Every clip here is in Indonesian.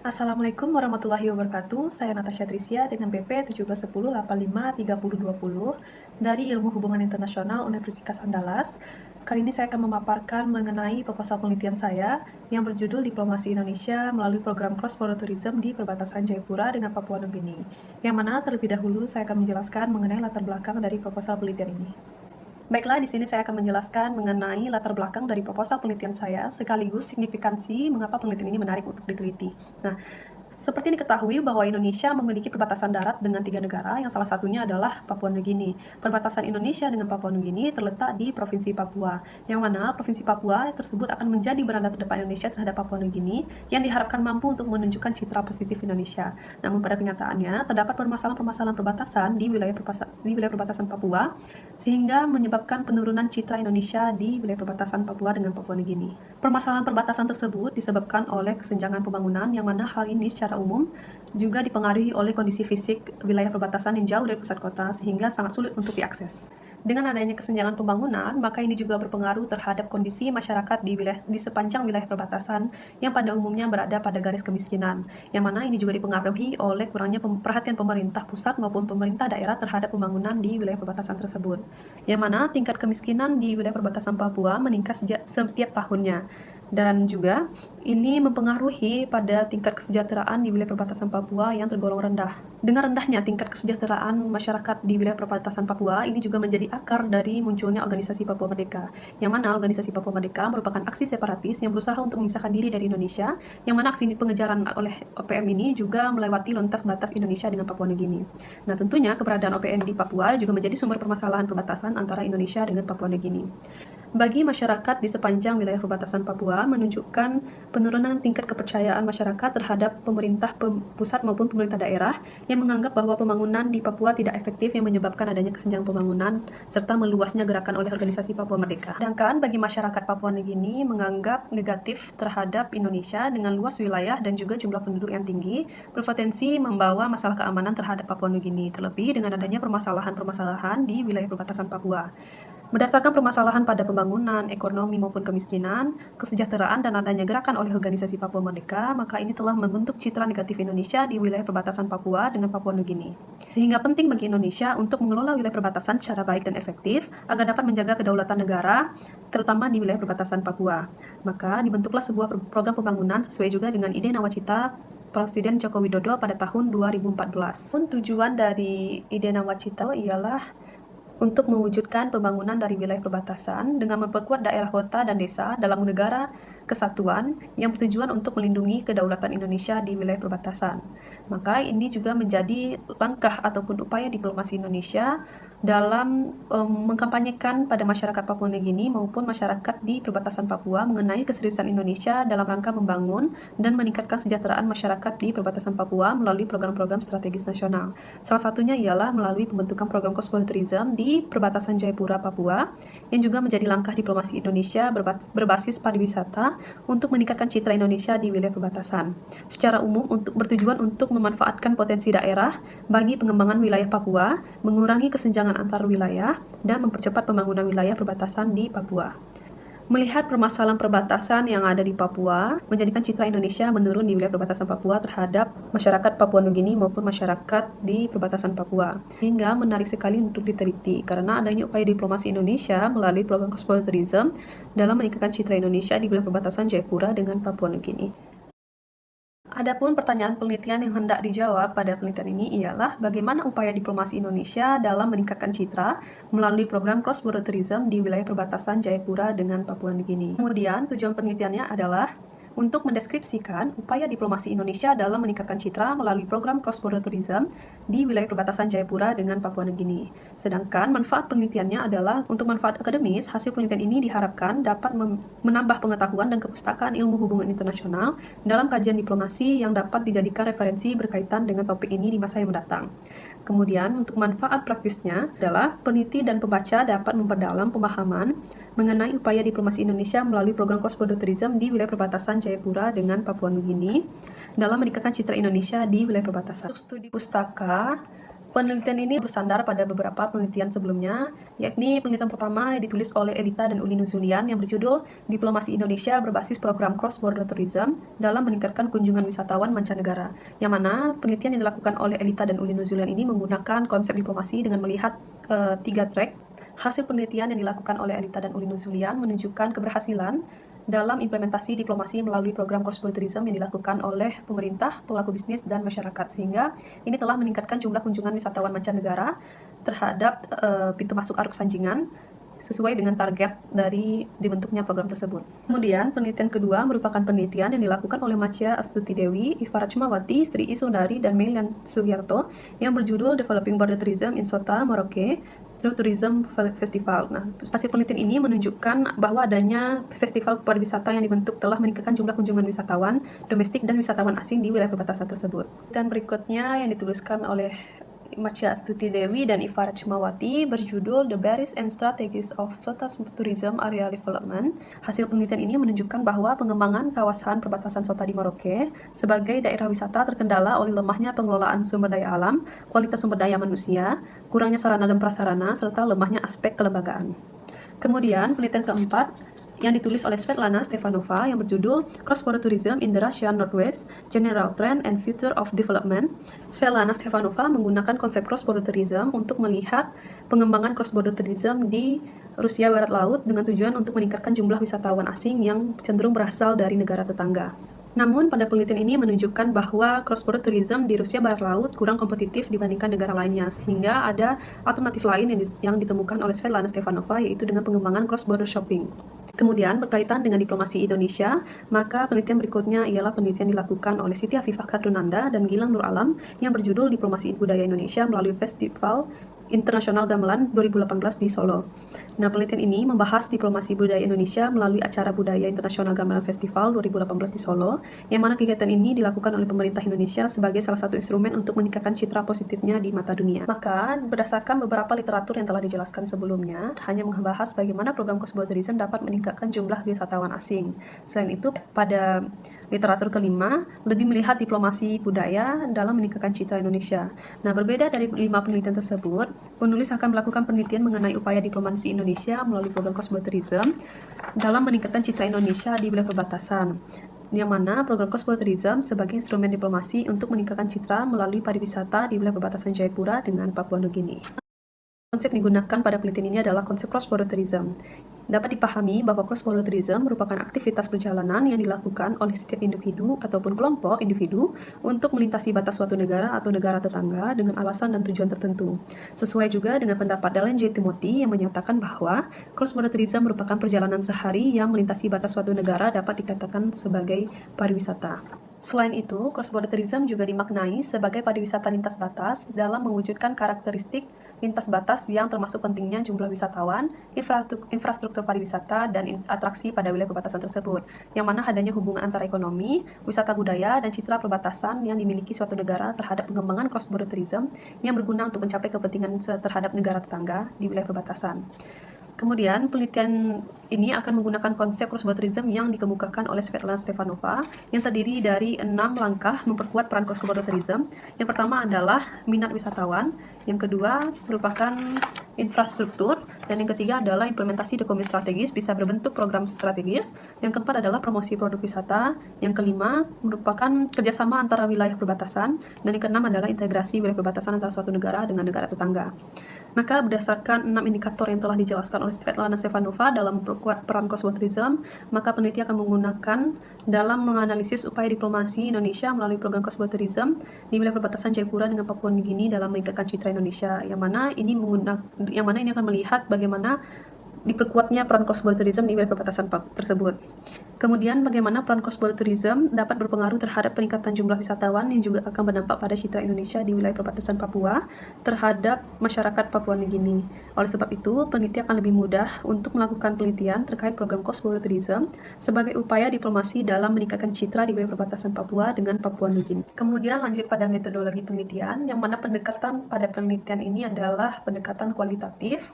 Assalamualaikum warahmatullahi wabarakatuh. Saya Natasha Trisya dengan BP 1710853020 dari Ilmu Hubungan Internasional Universitas Andalas. Kali ini saya akan memaparkan mengenai proposal penelitian saya yang berjudul Diplomasi Indonesia melalui program Cross-Border Tourism di perbatasan Jayapura dengan Papua Nugini. Yang mana terlebih dahulu saya akan menjelaskan mengenai latar belakang dari proposal penelitian ini. Baiklah, di sini saya akan menjelaskan mengenai latar belakang dari proposal penelitian saya, sekaligus signifikansi mengapa penelitian ini menarik untuk diteliti. Nah, seperti diketahui bahwa Indonesia memiliki perbatasan darat dengan 3 negara, yang salah satunya adalah Papua Nugini. Perbatasan Indonesia dengan Papua Nugini terletak di Provinsi Papua, yang mana Provinsi Papua tersebut akan menjadi beranda terdepan Indonesia terhadap Papua Nugini, yang diharapkan mampu untuk menunjukkan citra positif Indonesia. Namun pada kenyataannya, terdapat permasalahan-permasalahan perbatasan di wilayah perbatasan Papua, sehingga menyebabkan penurunan citra Indonesia di wilayah perbatasan Papua dengan Papua Nugini. Permasalahan perbatasan tersebut disebabkan oleh kesenjangan pembangunan, yang mana hal ini secara umum juga dipengaruhi oleh kondisi fisik wilayah perbatasan yang jauh dari pusat kota sehingga sangat sulit untuk diakses. Dengan adanya kesenjangan pembangunan, maka ini juga berpengaruh terhadap kondisi masyarakat di sepanjang wilayah perbatasan yang pada umumnya berada pada garis kemiskinan, yang mana ini juga dipengaruhi oleh kurangnya perhatian pemerintah pusat maupun pemerintah daerah terhadap pembangunan di wilayah perbatasan tersebut, yang mana tingkat kemiskinan di wilayah perbatasan Papua meningkat setiap tahunnya. Dan juga ini mempengaruhi pada tingkat kesejahteraan di wilayah perbatasan Papua yang tergolong rendah. Dengan rendahnya tingkat kesejahteraan masyarakat di wilayah perbatasan Papua, ini juga menjadi akar dari munculnya organisasi Papua Merdeka, yang mana organisasi Papua Merdeka merupakan aksi separatis yang berusaha untuk memisahkan diri dari Indonesia, yang mana aksi pengejaran oleh OPM ini juga melewati lintas batas Indonesia dengan Papua Nugini. Nah, tentunya keberadaan OPM di Papua juga menjadi sumber permasalahan perbatasan antara Indonesia dengan Papua Nugini. Bagi masyarakat di sepanjang wilayah perbatasan Papua menunjukkan penurunan tingkat kepercayaan masyarakat terhadap pemerintah pusat maupun pemerintah daerah yang menganggap bahwa pembangunan di Papua tidak efektif yang menyebabkan adanya kesenjangan pembangunan serta meluasnya gerakan oleh organisasi Papua Merdeka. Sedangkan bagi masyarakat Papua Nugini menganggap negatif terhadap Indonesia dengan luas wilayah dan juga jumlah penduduk yang tinggi berpotensi membawa masalah keamanan terhadap Papua Nugini, terlebih dengan adanya permasalahan-permasalahan di wilayah perbatasan Papua. Berdasarkan permasalahan pada pembangunan, ekonomi maupun kemiskinan, kesejahteraan dan adanya gerakan oleh organisasi Papua Merdeka, maka ini telah membentuk citra negatif Indonesia di wilayah perbatasan Papua dengan Papua Nugini. Sehingga penting bagi Indonesia untuk mengelola wilayah perbatasan secara baik dan efektif agar dapat menjaga kedaulatan negara, terutama di wilayah perbatasan Papua. Maka dibentuklah sebuah program pembangunan sesuai juga dengan ide nawacita Presiden Joko Widodo pada tahun 2014. Tujuan dari ide nawacita ialah untuk mewujudkan pembangunan dari wilayah perbatasan dengan memperkuat daerah kota dan desa dalam negara kesatuan yang bertujuan untuk melindungi kedaulatan Indonesia di wilayah perbatasan. Maka ini juga menjadi langkah ataupun upaya diplomasi Indonesia dalam mengkampanyekan pada masyarakat Papua Nugini maupun masyarakat di perbatasan Papua mengenai keseriusan Indonesia dalam rangka membangun dan meningkatkan kesejahteraan masyarakat di perbatasan Papua melalui program-program strategis nasional. Salah satunya ialah melalui pembentukan program Cross-Border Tourism di perbatasan Jayapura, Papua, yang juga menjadi langkah diplomasi Indonesia berbasis pariwisata untuk meningkatkan citra Indonesia di wilayah perbatasan. Secara umum bertujuan untuk memanfaatkan potensi daerah bagi pengembangan wilayah Papua, mengurangi kesenjangan antar wilayah, dan mempercepat pembangunan wilayah perbatasan di Papua. Melihat permasalahan perbatasan yang ada di Papua, menjadikan citra Indonesia menurun di wilayah perbatasan Papua terhadap masyarakat Papua Nugini maupun masyarakat di perbatasan Papua. Hingga menarik sekali untuk diteliti, karena adanya upaya diplomasi Indonesia melalui program Cross-Border Tourism dalam meningkatkan citra Indonesia di wilayah perbatasan Jayapura dengan Papua Nugini. Adapun pertanyaan penelitian yang hendak dijawab pada penelitian ini ialah bagaimana upaya diplomasi Indonesia dalam meningkatkan citra melalui program Cross-Border Tourism di wilayah perbatasan Jayapura dengan Papua Nugini. Kemudian tujuan penelitiannya adalah untuk mendeskripsikan upaya diplomasi Indonesia dalam meningkatkan citra melalui program Cross-Border Tourism di wilayah perbatasan Jayapura dengan Papua Nugini. Sedangkan manfaat penelitiannya adalah untuk manfaat akademis, hasil penelitian ini diharapkan dapat menambah pengetahuan dan kepustakaan ilmu hubungan internasional dalam kajian diplomasi yang dapat dijadikan referensi berkaitan dengan topik ini di masa yang mendatang. Kemudian, untuk manfaat praktisnya adalah peneliti dan pembaca dapat memperdalam pemahaman mengenai upaya diplomasi Indonesia melalui program Cross-Border Tourism di wilayah perbatasan Jayapura dengan Papua Nugini dalam meningkatkan citra Indonesia di wilayah perbatasan. Untuk studi pustaka, Penelitian ini bersandar pada beberapa penelitian sebelumnya, yakni penelitian pertama yang ditulis oleh Elita dan Uli Nuzulian yang berjudul Diplomasi Indonesia berbasis program Cross-Border Tourism dalam meningkatkan kunjungan wisatawan mancanegara, yang mana penelitian yang dilakukan oleh Elita dan Uli Nuzulian ini menggunakan konsep diplomasi dengan melihat 3 track. Hasil penelitian yang dilakukan oleh Elita dan Uli Nuzulian menunjukkan keberhasilan dalam implementasi diplomasi melalui program cross-border tourism yang dilakukan oleh pemerintah, pelaku bisnis, dan masyarakat, sehingga ini telah meningkatkan jumlah kunjungan wisatawan mancanegara terhadap pintu masuk Aruk Sanjingan sesuai dengan target dari dibentuknya program tersebut. Kemudian, penelitian kedua merupakan penelitian yang dilakukan oleh Macia Astuti Dewi, Iva Rachmawati, Sri Isundari, dan Melian Sugiarto yang berjudul Developing Border Tourism in Sota, Merauke, Through Tourism Festival. Nah, hasil penelitian ini menunjukkan bahwa adanya festival pariwisata yang dibentuk telah meningkatkan jumlah kunjungan wisatawan domestik dan wisatawan asing di wilayah perbatasan tersebut. Dan berikutnya yang dituliskan oleh Macia Astuti Dewi dan Iva Rachmawati berjudul The Barriers and Strategies of Sota's Tourism Area Development. Hasil penelitian ini menunjukkan bahwa pengembangan kawasan perbatasan Sota di Merauke sebagai daerah wisata terkendala oleh lemahnya pengelolaan sumber daya alam, kualitas sumber daya manusia, kurangnya sarana dan prasarana, serta lemahnya aspek kelembagaan. Kemudian penelitian keempat yang ditulis oleh Svetlana Stefanova yang berjudul Cross-Border Tourism in the Russian Northwest, General Trend and Future of Development. Svetlana Stefanova menggunakan konsep cross-border tourism untuk melihat pengembangan cross-border tourism di Rusia Barat Laut dengan tujuan untuk meningkatkan jumlah wisatawan asing yang cenderung berasal dari negara tetangga. Namun, pada penelitian ini menunjukkan bahwa cross-border tourism di Rusia Barat Laut kurang kompetitif dibandingkan negara lainnya, sehingga ada alternatif lain yang ditemukan oleh Svetlana Stefanova, yaitu dengan pengembangan cross-border shopping. Kemudian, berkaitan dengan diplomasi Indonesia, maka penelitian berikutnya ialah penelitian dilakukan oleh Siti Afifah Kadrunanda dan Gilang Nur Alam yang berjudul Diplomasi Budaya Indonesia melalui Festival Internasional Gamelan 2018 di Solo. Nah, penelitian ini membahas diplomasi budaya Indonesia melalui acara Budaya Internasional Gamelan Festival 2018 di Solo, yang mana kegiatan ini dilakukan oleh pemerintah Indonesia sebagai salah satu instrumen untuk meningkatkan citra positifnya di mata dunia. Maka, berdasarkan beberapa literatur yang telah dijelaskan sebelumnya, hanya membahas bagaimana program cross-border tourism dapat meningkatkan jumlah wisatawan asing. Selain itu, pada literatur kelima, lebih melihat diplomasi budaya dalam meningkatkan citra Indonesia. Nah, berbeda dari 5 penelitian tersebut, penulis akan melakukan penelitian mengenai upaya diplomasi Indonesia melalui program cross-border tourism dalam meningkatkan citra Indonesia di wilayah perbatasan, yang mana program cross-border tourism sebagai instrumen diplomasi untuk meningkatkan citra melalui pariwisata di wilayah perbatasan Jayapura dengan Papua Nugini. Konsep yang digunakan pada penelitian ini adalah konsep cross-border tourism. Dapat dipahami bahwa cross-border tourism merupakan aktivitas perjalanan yang dilakukan oleh setiap individu ataupun kelompok individu untuk melintasi batas suatu negara atau negara tetangga dengan alasan dan tujuan tertentu. Sesuai juga dengan pendapat Dallin J. Timothy yang menyatakan bahwa cross-border tourism merupakan perjalanan sehari yang melintasi batas suatu negara dapat dikatakan sebagai pariwisata. Selain itu, cross-border tourism juga dimaknai sebagai pariwisata lintas batas dalam mewujudkan karakteristik lintas batas yang termasuk pentingnya jumlah wisatawan, infrastruktur pariwisata, dan atraksi pada wilayah perbatasan tersebut, yang mana adanya hubungan antara ekonomi, wisata budaya, dan citra perbatasan yang dimiliki suatu negara terhadap pengembangan cross-border tourism yang berguna untuk mencapai kepentingan terhadap negara tetangga di wilayah perbatasan. Kemudian, penelitian ini akan menggunakan konsep cross-border tourism yang dikemukakan oleh Svetlana Stefanova yang terdiri dari 6 langkah memperkuat peran cross-border tourism. Yang pertama adalah minat wisatawan, yang kedua merupakan infrastruktur, dan yang ketiga adalah implementasi dokumen strategis bisa berbentuk program strategis. Yang keempat adalah promosi produk wisata, yang kelima merupakan kerjasama antara wilayah perbatasan, dan yang keenam adalah integrasi wilayah perbatasan antara suatu negara dengan negara tetangga. Maka berdasarkan 6 indikator yang telah dijelaskan oleh Svetlana Stefanova dalam memperkuat peran cross-border tourism, maka peneliti akan menggunakan dalam menganalisis upaya diplomasi Indonesia melalui program cross-border tourism di wilayah perbatasan Jayapura dengan Papua Nugini dalam meningkatkan citra Indonesia, yang mana ini akan melihat bagaimana diperkuatnya peran cross-border tourism di wilayah perbatasan tersebut. Kemudian, bagaimana peran cross-border tourism dapat berpengaruh terhadap peningkatan jumlah wisatawan yang juga akan berdampak pada citra Indonesia di wilayah perbatasan Papua terhadap masyarakat Papua Nugini. Oleh sebab itu, peneliti akan lebih mudah untuk melakukan penelitian terkait program cross-border tourism sebagai upaya diplomasi dalam meningkatkan citra di wilayah perbatasan Papua dengan Papua Nugini. Kemudian lanjut pada metodologi penelitian, yang mana pendekatan pada penelitian ini adalah pendekatan kualitatif,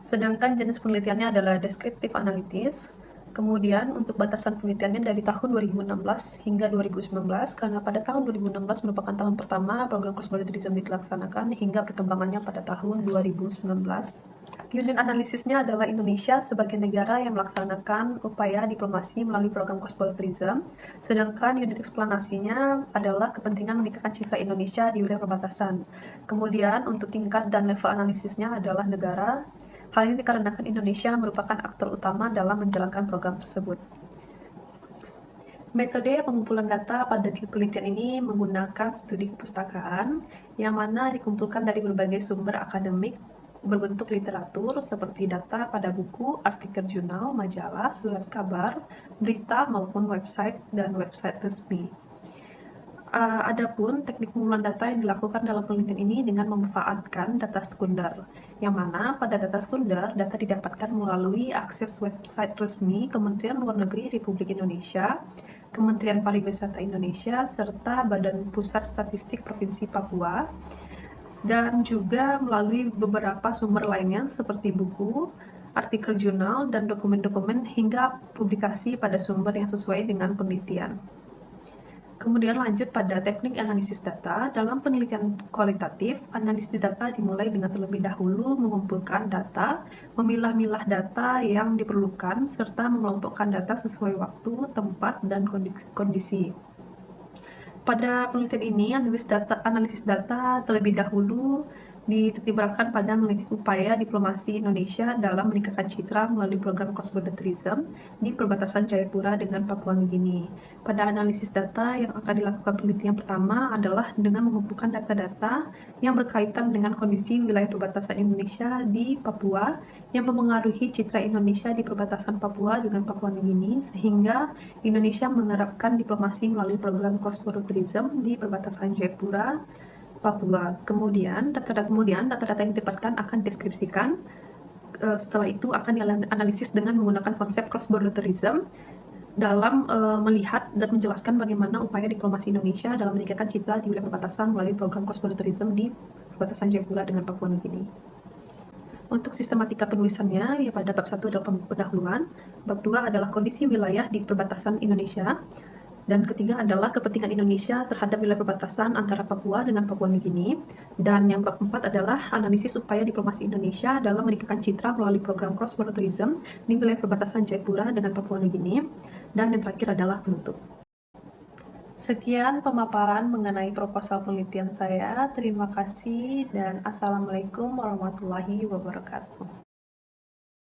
sedangkan jenis penelitiannya adalah deskriptif analitis. Kemudian untuk batasan penelitiannya dari tahun 2016 hingga 2019, karena pada tahun 2016 merupakan tahun pertama program cross-border tourism dilaksanakan hingga perkembangannya pada tahun 2019. Unit analisisnya adalah Indonesia sebagai negara yang melaksanakan upaya diplomasi melalui program cross-border tourism, sedangkan unit eksplanasinya adalah kepentingan meningkatkan citra Indonesia di wilayah perbatasan. Kemudian untuk tingkat dan level analisisnya adalah negara. Hal ini dikarenakan Indonesia merupakan aktor utama dalam menjalankan program tersebut. Metode pengumpulan data pada penelitian ini menggunakan studi kepustakaan, yang mana dikumpulkan dari berbagai sumber akademik berbentuk literatur seperti data pada buku, artikel jurnal, majalah, surat kabar, berita, maupun website dan website resmi. Adapun teknik pengumpulan data yang dilakukan dalam penelitian ini dengan memanfaatkan data sekunder, yang mana pada data sekunder, data didapatkan melalui akses website resmi Kementerian Luar Negeri Republik Indonesia, Kementerian Pariwisata Indonesia, serta Badan Pusat Statistik Provinsi Papua, dan juga melalui beberapa sumber lainnya seperti buku, artikel jurnal, dan dokumen-dokumen hingga publikasi pada sumber yang sesuai dengan penelitian. Kemudian lanjut pada teknik analisis data. Dalam penelitian kualitatif, analisis data dimulai dengan terlebih dahulu mengumpulkan data, memilah-milah data yang diperlukan, serta mengelompokkan data sesuai waktu, tempat, dan kondisi. Pada penelitian ini, analisis data terlebih dahulu dititikberatkan pada meneliti upaya diplomasi Indonesia dalam meningkatkan citra melalui program cross-border tourism di perbatasan Jayapura dengan Papua Nugini. Pada analisis data yang akan dilakukan penelitian pertama adalah dengan mengumpulkan data-data yang berkaitan dengan kondisi wilayah perbatasan Indonesia di Papua yang mempengaruhi citra Indonesia di perbatasan Papua dengan Papua Nugini, sehingga Indonesia menerapkan diplomasi melalui program cross-border tourism di perbatasan Jayapura, Papua. Kemudian data-data yang didapatkan akan dideskripsikan. Setelah itu akan dianalisis dengan menggunakan konsep cross-border tourism dalam melihat dan menjelaskan bagaimana upaya diplomasi Indonesia dalam meningkatkan citra di wilayah perbatasan melalui program cross-border tourism di perbatasan Jayapura dengan Papua Nugini. Untuk sistematika penulisannya, ya pada bab 1 adalah pendahuluan, bab 2 adalah kondisi wilayah di perbatasan Indonesia, dan ketiga adalah kepentingan Indonesia terhadap wilayah perbatasan antara Papua dengan Papua Nugini. Dan yang bab 4 adalah analisis upaya diplomasi Indonesia dalam meningkatkan citra melalui program cross-border tourism di wilayah perbatasan Jayapura dengan Papua Nugini. Dan yang terakhir adalah penutup. Sekian pemaparan mengenai proposal penelitian saya. Terima kasih dan Assalamualaikum warahmatullahi wabarakatuh.